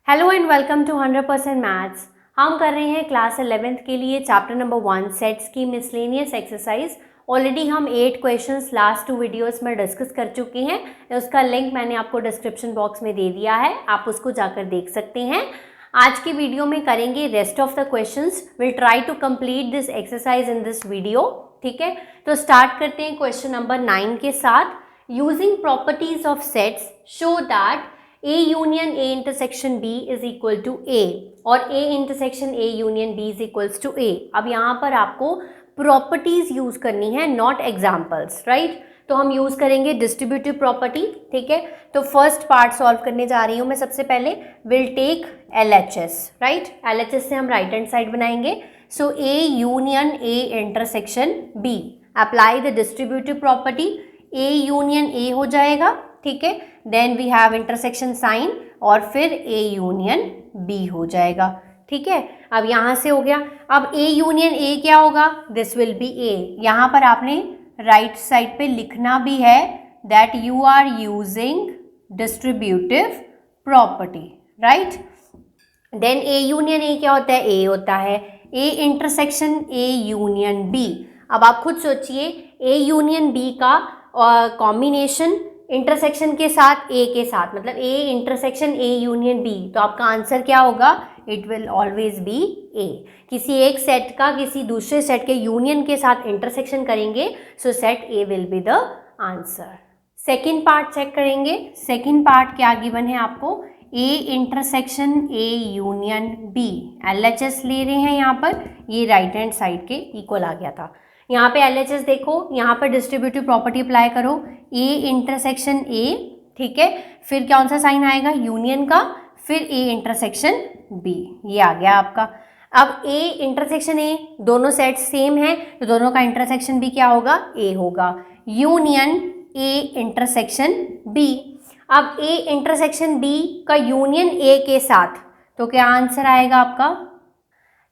Hello and welcome to 100% maths. हम कर रहे हैं क्लास 11th के लिए चैप्टर नंबर 1 सेट्स की मिसलेनियस एक्सरसाइज। ऑलरेडी हम 8 क्वेश्चंस लास्ट 2 वीडियोस में डिस्कस कर चुके हैं। उसका लिंक मैंने आपको डिस्क्रिप्शन बॉक्स में दे दिया है, आप उसको जाकर देख सकते हैं। आज की वीडियो में करेंगे rest of the questions. Will try to complete this exercise in this video. ठीक है, तो स्टार्ट करते हैं क्वेश्चन नंबर 9 के साथ। Using properties of sets show that A union A intersection B is equal to A और A intersection A union B is equals to A। अब यहाँ पर आपको प्रॉपर्टीज यूज करनी है, नॉट एग्जाम्पल्स, राइट। तो हम यूज करेंगे डिस्ट्रीब्यूटिव प्रॉपर्टी। ठीक है, तो फर्स्ट पार्ट सॉल्व करने जा रही हूँ मैं। सबसे पहले will take LHS, right. LHS से हम राइट हैंड साइड बनाएंगे। So A union A intersection B, apply the distributive property. A union A हो जाएगा, ठीक है। Then we have intersection sign और फिर A यूनियन B हो जाएगा, ठीक है। अब यहाँ से हो गया। अब A यूनियन A क्या होगा? This will be A। यहाँ पर आपने राइट साइड पे लिखना भी है that you are using distributive property, right. Then A union A क्या होता है? A होता है A intersection A union B। अब आप खुद सोचिए, A यूनियन B का कॉम्बिनेशन इंटरसेक्शन के साथ A के साथ, मतलब A intersection A union B, तो आपका आंसर क्या होगा? It will always be A। किसी एक सेट का किसी दूसरे सेट के यूनियन के साथ इंटरसेक्शन करेंगे, so set A will be the answer. Second part check करेंगे। सेकेंड पार्ट क्या गिवन है आपको? A intersection A union B। LHS ले रहे हैं यहाँ पर, ये राइट हैंड साइड के इक्वल आ गया था। यहाँ पे LHS देखो, यहाँ पर डिस्ट्रीब्यूटिव प्रॉपर्टी अप्लाई करो। A इंटरसेक्शन A, ठीक है, फिर कौन सा साइन आएगा? यूनियन का, फिर A इंटरसेक्शन B, ये आ गया आपका। अब A इंटरसेक्शन A, दोनों सेट सेम हैं, तो दोनों का इंटरसेक्शन भी क्या होगा? A होगा। Union A intersection B। अब A इंटरसेक्शन B का यूनियन A के साथ, तो क्या आंसर आएगा आपका?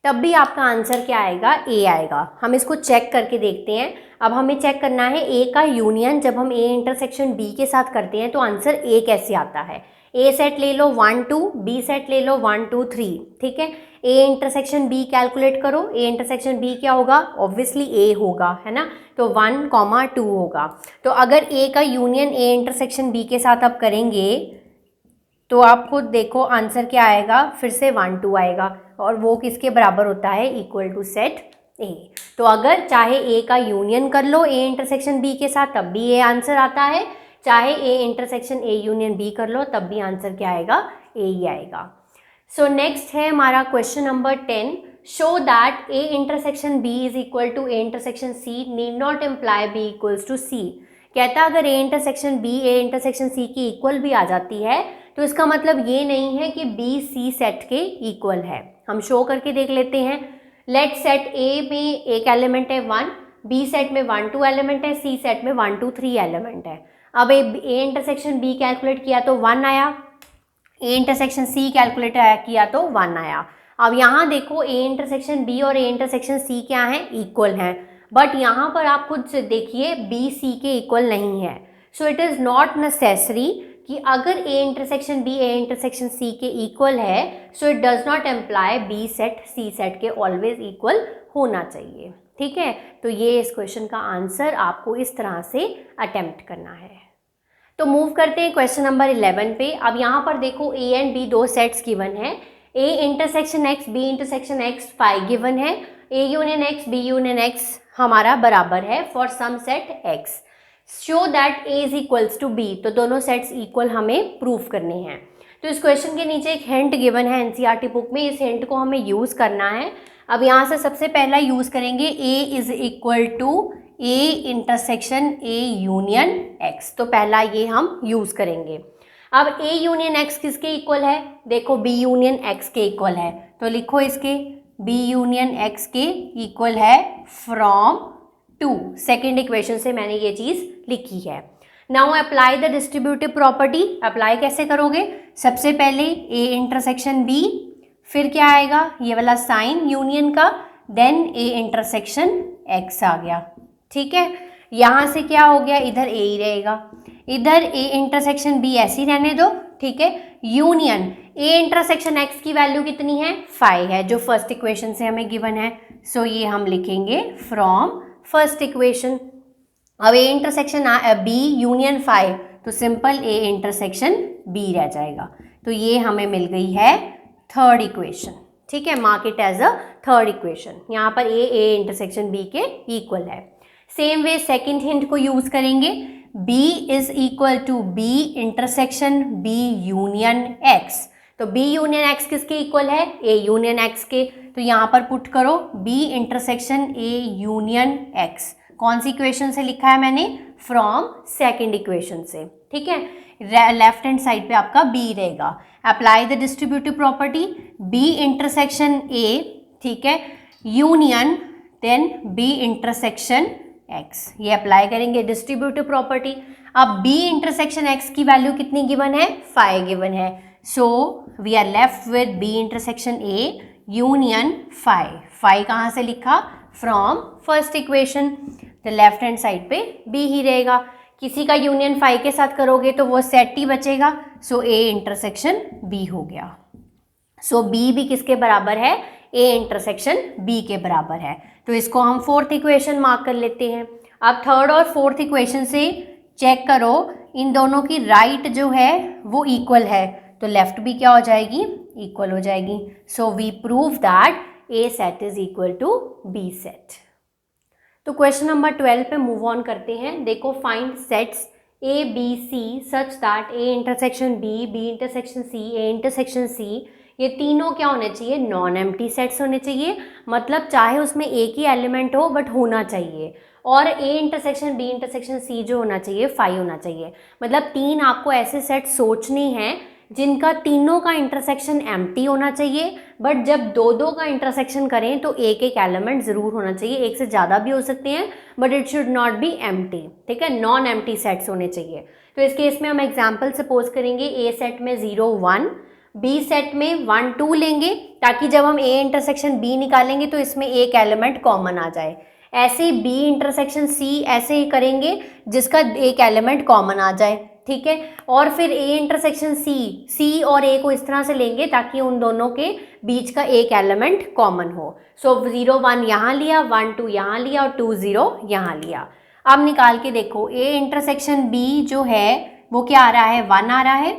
तब भी आपका आंसर क्या आएगा? A आएगा। हम इसको चेक करके देखते हैं। अब हमें चेक करना है A का यूनियन जब हम A इंटरसेक्शन B के साथ करते हैं तो आंसर A कैसे आता है। A सेट ले लो 1 2, B सेट ले लो 1 2 3, ठीक है। A इंटरसेक्शन B कैलकुलेट करो। A इंटरसेक्शन B क्या होगा? ऑब्वियसली A होगा, है ना, तो 1 2 होगा। तो अगर A का यूनियन A इंटरसेक्शन B के साथ आप करेंगे तो आप खुद देखो आंसर क्या आएगा, फिर से 1 2 आएगा, और वो किसके बराबर होता है? Equal to set A। तो अगर चाहे A का यूनियन कर लो A इंटरसेक्शन B के साथ, तब भी A आंसर आता है। चाहे A intersection A union B कर लो, तब भी आंसर क्या आएगा? A ही आएगा। सो नेक्स्ट है हमारा question number 10। Show that A intersection B is equal to A intersection C need not imply B equals to C। कहता है अगर A intersection B A intersection C की इक्वल भी आ जाती है तो इसका मतलब ये नहीं है कि B C सेट के इक्वल है। हम शो करके देख लेते हैं। लेट सेट A में एक एलिमेंट है 1, B सेट में 1 2 एलिमेंट है, C सेट में 1 2 3 एलिमेंट है। अब A इंटरसेक्शन B कैलकुलेट किया तो 1 आया, A इंटरसेक्शन C कैलकुलेट किया तो 1 आया। अब यहाँ देखो A इंटरसेक्शन B और A इंटरसेक्शन C क्या हैं? इक्वल हैं, बट यहाँ पर आप खुद से देखिए B C के इक्वल नहीं है। So it is not necessary कि अगर A intersection B A intersection C के इक्वल है, so it does not employee B set C set के ऑलवेज इक्वल होना चाहिए, ठीक है। तो ये इस क्वेश्चन का आंसर आपको इस तरह से अटेम्प्ट करना है। तो मूव करते हैं क्वेश्चन नंबर 11 पे। अब यहाँ पर देखो A एंड B दो सेट्स गिवन है। A intersection X B intersection X phi given है। A union X B union X हमारा बराबर है for some set X। Show that A is equals to B, तो दोनों सेट्स इक्वल हमें proof करने हैं। तो इस क्वेश्चन के नीचे एक हिंट गिवन है NCERT बुक में, इस हिंट को हमें यूज़ करना है। अब यहाँ से सबसे पहला यूज़ करेंगे A is equal to A intersection A union X, तो पहला ये हम यूज़ करेंगे। अब A यूनियन X किसके इक्वल है? देखो B यूनियन X के इक्वल है, तो लिखो इसके B यूनियन X के इक्वल है फ्रॉम 2। सेकेंड इक्वेशन से मैंने ये चीज़ लिखी है। Now apply the distributive property. अप्लाई कैसे करोगे? सबसे पहले A इंटरसेक्शन B, फिर क्या आएगा? ये वाला साइन यूनियन का, देन A इंटरसेक्शन X आ गया, ठीक है। यहाँ से क्या हो गया? इधर A ही रहेगा, इधर A इंटरसेक्शन B ऐसे ही रहने दो, ठीक है। यूनियन ए इंटरसेक्शन एक्स की वैल्यू कितनी है 5 है, जो फर्स्ट इक्वेशन से हमें गिवन है। सो ये हम लिखेंगे फ्रॉम फर्स्ट इक्वेशन। अब ए इंटरसेक्शन बी यूनियन 5, तो सिंपल ए इंटरसेक्शन बी रह जाएगा। तो ये हमें मिल गई है थर्ड इक्वेशन। ठीक है, mark it as a third equation. यहाँ पर ए इंटरसेक्शन बी के इक्वल है। सेम वे सेकेंड हिंट को यूज करेंगे, B is equal to B intersection B union X। तो B यूनियन X किसके इक्वल है, A यूनियन X के। तो यहाँ पर पुट करो B intersection A union X। कौन सी इक्वेशन से लिखा है मैंने, फ्रॉम सेकेंड इक्वेशन से। ठीक है, लेफ्ट हैंड साइड पे आपका B रहेगा। Apply the distributive property B intersection A, ठीक है, union then B intersection X, ये अप्लाई करेंगे डिस्ट्रीब्यूटिव प्रॉपर्टी। अब B इंटरसेक्शन X की वैल्यू कितनी गिवन है, 5 गिवन है। So we are left with B intersection A union 5। 5 कहाँ से लिखा, फ्रॉम फर्स्ट इक्वेशन। तो लेफ्ट हैंड साइड पे B ही रहेगा। किसी का यूनियन 5 के साथ करोगे तो वो सेट ही बचेगा। सो A इंटरसेक्शन B हो गया। सो B भी किसके बराबर है, A इंटरसेक्शन B के बराबर है। तो इसको हम फोर्थ इक्वेशन मार्क कर लेते हैं। अब थर्ड और फोर्थ इक्वेशन से चेक करो इन दोनों की राइट जो है वो इक्वल है, तो लेफ्ट भी क्या हो जाएगी, इक्वल हो जाएगी। So we prove that A set is equal to B set. तो क्वेश्चन नंबर 12 पे मूव ऑन करते हैं। देखो, find sets A B C such that A intersection B, B intersection C, A intersection C, ये तीनों क्या होने चाहिए, नॉन एम्प्टी सेट्स होने चाहिए। मतलब चाहे उसमें एक ही एलिमेंट हो बट होना चाहिए। और A intersection B intersection C जो होना चाहिए 5 होना चाहिए। मतलब 3 आपको ऐसे सेट सोचने हैं जिनका तीनों का इंटरसेक्शन एम्प्टी होना चाहिए, बट जब दो दो का इंटरसेक्शन करें तो एक एक एलिमेंट ज़रूर होना चाहिए। एक से ज़्यादा भी हो सकते हैं but it should not be empty. ठीक है, नॉन एम्प्टी सेट्स होने चाहिए। तो इस केस में हम एग्जाम्पल सपोज करेंगे, A सेट में 0 1, B सेट में 1 2 लेंगे, ताकि जब हम A इंटरसेक्शन B निकालेंगे तो इसमें एक एलिमेंट कॉमन आ जाए। ऐसे B इंटरसेक्शन C ऐसे ही करेंगे जिसका एक एलिमेंट कॉमन आ जाए। ठीक है, और फिर A इंटरसेक्शन C और A को इस तरह से लेंगे ताकि उन दोनों के बीच का एक एलिमेंट कॉमन हो। सो 0 1 यहाँ लिया, 1 2 यहाँ लिया और 2 0 यहाँ लिया। अब निकाल के देखो, A इंटरसेक्शन B जो है वो क्या आ रहा है, 1 आ रहा है।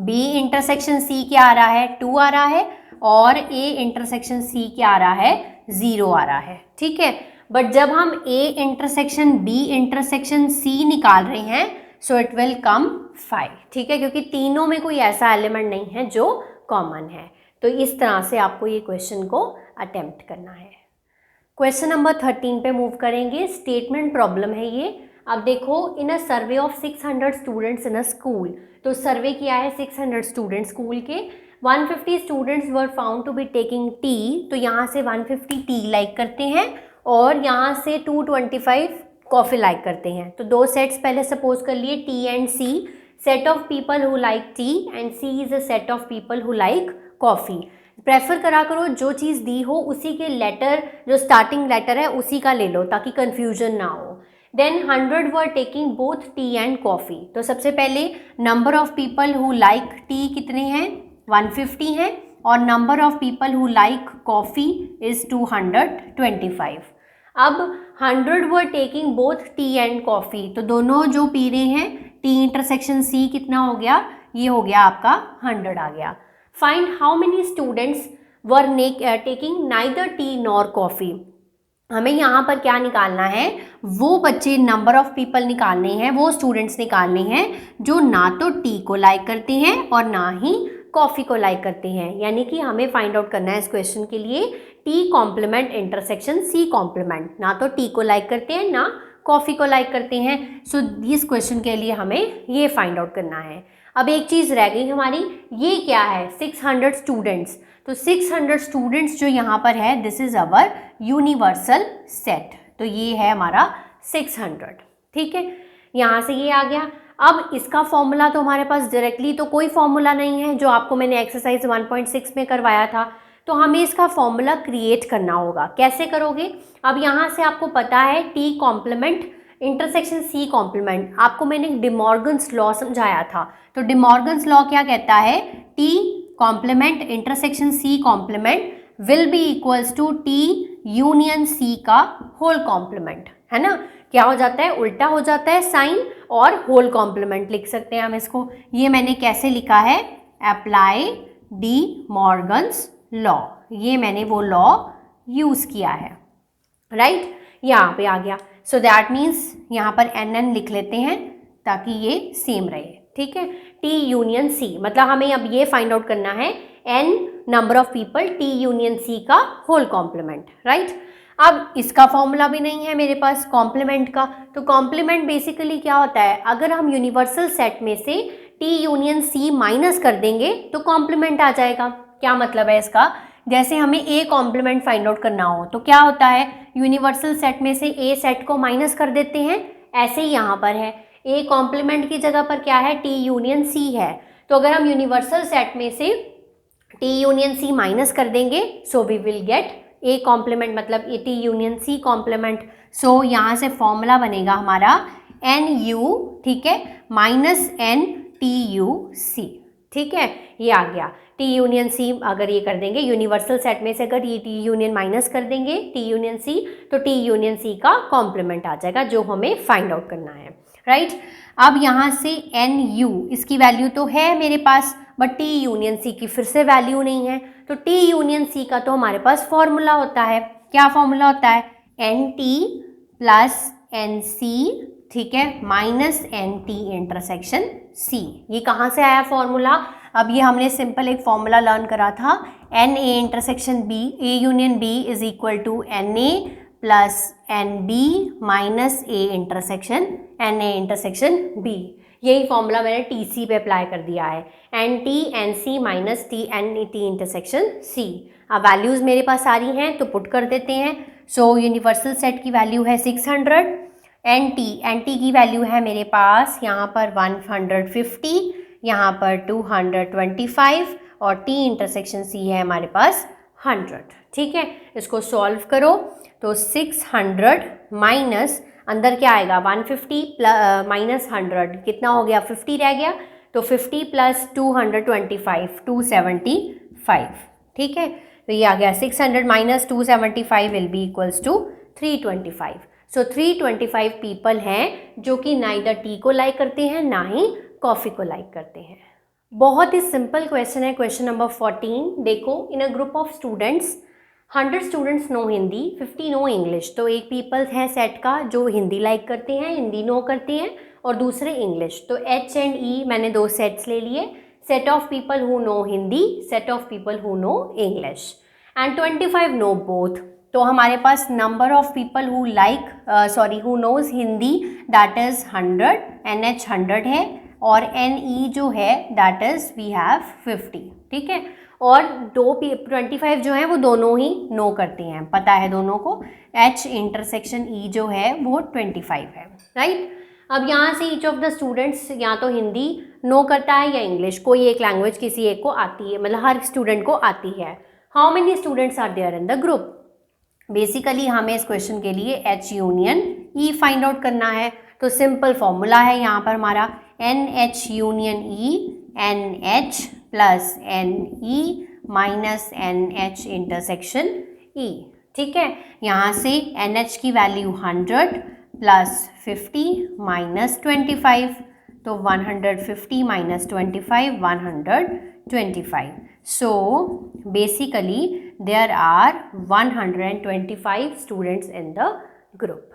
B इंटरसेक्शन C क्या आ रहा है, 2 आ रहा है। और A इंटरसेक्शन C क्या आ रहा है, 0 आ रहा है। ठीक है, बट जब हम A intersection B intersection C निकाल रहे हैं सो इट विल कम 5। ठीक है, क्योंकि तीनों में कोई ऐसा एलिमेंट नहीं है जो कॉमन है। तो इस तरह से आपको ये क्वेश्चन को अटेम्प्ट करना है। क्वेश्चन नंबर 13 पे मूव करेंगे। स्टेटमेंट प्रॉब्लम है ये। अब देखो, in a survey of 600 students in a school, तो सर्वे किया है 600 स्टूडेंट्स स्कूल के। 150 students were found to be taking tea, तो यहाँ से 150 टी लाइक करते हैं और यहाँ से 225 कॉफ़ी लाइक करते हैं। तो दो सेट्स पहले सपोज कर लिए, T and C. Set of people who like tea and C is a set of people who like coffee. Prefer करा करो जो चीज़ दी हो उसी के लेटर, जो स्टार्टिंग लेटर है उसी का ले लो ताकि कन्फ्यूजन ना हो। Then 100 were taking both tea and coffee. तो सबसे पहले number of people who like tea कितने हैं, 150 हैं, और number of people who like coffee is 225। अब 100 were taking both tea and coffee, तो दोनों जो पी रहे हैं, टी इंटरसेक्शन सी कितना हो गया, ये हो गया आपका 100 आ गया। Find how many students were taking neither T nor coffee. हमें यहाँ पर क्या निकालना है, वो बच्चे, नंबर ऑफ पीपल निकालने हैं, वो स्टूडेंट्स निकालने हैं जो ना तो टी को लाइक करते हैं और ना ही कॉफ़ी को लाइक करते हैं। यानी कि हमें फाइंड आउट करना है इस क्वेश्चन के लिए T complement intersection C complement, ना तो टी को लाइक करते हैं ना कॉफ़ी को लाइक करते हैं। सो इस क्वेश्चन के लिए हमें ये फाइंड आउट करना है। अब एक चीज़ रह गई हमारी, ये क्या है, 600 स्टूडेंट्स। तो 600 स्टूडेंट्स जो यहाँ पर है, this is our universal set. तो ये है हमारा 600। ठीक है, यहाँ से ये आ गया। अब इसका फॉर्मूला तो हमारे पास डायरेक्टली तो कोई फॉर्मूला नहीं है, जो आपको मैंने एक्सरसाइज 1.6 में करवाया था। तो हमें इसका फॉर्मूला क्रिएट करना होगा। कैसे करोगे, अब यहाँ से आपको पता है T complement intersection C complement, आपको मैंने डिमॉर्गन्स लॉ समझाया था, तो डिमॉर्गन्स लॉ क्या कहता है, T complement intersection C complement will be equals to T union C का होल कॉम्प्लीमेंट, है ना। क्या हो जाता है, उल्टा हो जाता है साइन और होल कॉम्प्लीमेंट लिख सकते हैं हम इसको। ये मैंने कैसे लिखा है, अप्लाई डी मॉर्गन्स लॉ, ये मैंने वो लॉ यूज किया है, राइट, यहाँ पे आ गया। सो दैट मीन्स यहाँ पर एन एन लिख लेते हैं ताकि ये सेम रहे, ठीक है। टी यूनियन सी मतलब हमें अब ये फाइंड आउट करना है N number of people T union C का होल कॉम्प्लीमेंट, राइट। अब इसका फॉर्मूला भी नहीं है मेरे पास कॉम्प्लीमेंट का, तो कॉम्प्लीमेंट बेसिकली क्या होता है, अगर हम यूनिवर्सल सेट में से टी यूनियन सी माइनस कर देंगे तो कॉम्प्लीमेंट आ जाएगा। क्या मतलब है इसका, जैसे हमें ए कॉम्प्लीमेंट फाइंड आउट करना हो तो क्या होता है, यूनिवर्सल सेट में से ए सेट को माइनस कर देते हैं, ऐसे ही यहाँ पर है ए कॉम्प्लीमेंट की जगह पर क्या है, टी यूनियन सी है। तो अगर हम यूनिवर्सल सेट में से टी यूनियन सी माइनस कर देंगे so we will get a complement मतलब A T union C complement. So यहाँ से फॉर्मूला बनेगा हमारा एन यू, ठीक है, minus N T U C, ठीक है, ये आ गया टी यूनियन सी। अगर ये कर देंगे यूनिवर्सल सेट में से अगर ये टी यूनियन माइनस कर देंगे टी यूनियन सी तो टी यूनियन सी का कॉम्प्लीमेंट आ जाएगा जो हमें फाइंड आउट करना है, राइट। अब यहाँ से एन यू इसकी वैल्यू तो है मेरे पास बट टी यूनियन सी की फिर से वैल्यू नहीं है, तो टी यूनियन सी का तो हमारे पास फॉर्मूला होता है, क्या फॉर्मूला होता है, N T plus N C, ठीक है, minus N T intersection C. ये कहाँ से आया फॉर्मूला, अब ये हमने सिंपल एक फॉर्मूला लर्न करा था, N A intersection B, A union B is equal to N A plus N B minus A intersection N A intersection B. यही फॉर्मूला मैंने टी सी पे अप्लाई कर दिया है, N T N C minus T N T intersection C. अब values मेरे पास सारी हैं तो पुट कर देते हैं। सो यूनिवर्सल सेट की वैल्यू है 600, एन टी की वैल्यू है मेरे पास यहाँ पर 150, यहाँ पर 225 और टी इंटरसेक्शन सी है हमारे पास 100, ठीक है। इसको सॉल्व करो तो 600 माइनस अंदर क्या आएगा 150 माइनस 100 कितना हो गया 50 रह गया, तो 50 प्लस 225 275, ठीक है। तो ये आ गया 600 minus 275 will be equals to 325। So 325 people हैं जो कि नाइदर टी को लाइक करते हैं ना ही कॉफ़ी को लाइक करते हैं। बहुत ही सिंपल क्वेश्चन है, क्वेश्चन नंबर 14। देखो, in a group of students 100 students know Hindi 50 know English. तो एक पीपल है सेट का जो हिंदी लाइक करते हैं, हिंदी नो करते हैं, और दूसरे इंग्लिश। तो एच एंड ई मैंने दो सेट्स ले लिए, set of people who know Hindi, set of people who know English, and 25 know both. तो हमारे पास number of people who like who knows Hindi that is 100, N H 100 है, और एन ई जो है दैट इज़ वी हैव 50, ठीक है। और 25 जो हैं वो दोनों ही नो करते हैं, पता है दोनों को, एच इंटरसेक्शन ई जो है वो 25 है, राइट। अब यहाँ से ईच ऑफ द स्टूडेंट्स या तो हिंदी नो करता है या इंग्लिश, कोई एक लैंग्वेज किसी एक को आती है, मतलब हर स्टूडेंट को आती है। How many students are there in the group. Basically हमें इस क्वेश्चन के लिए H union E find out करना है, तो सिंपल फॉर्मूला है यहाँ पर हमारा N H union E, N H plus N E minus N H intersection E, ठीक है। यहाँ से एन एच की वैल्यू 100 प्लस 50 माइनस 25, तो 150 minus 25 125। So basically there are 125 students in the group.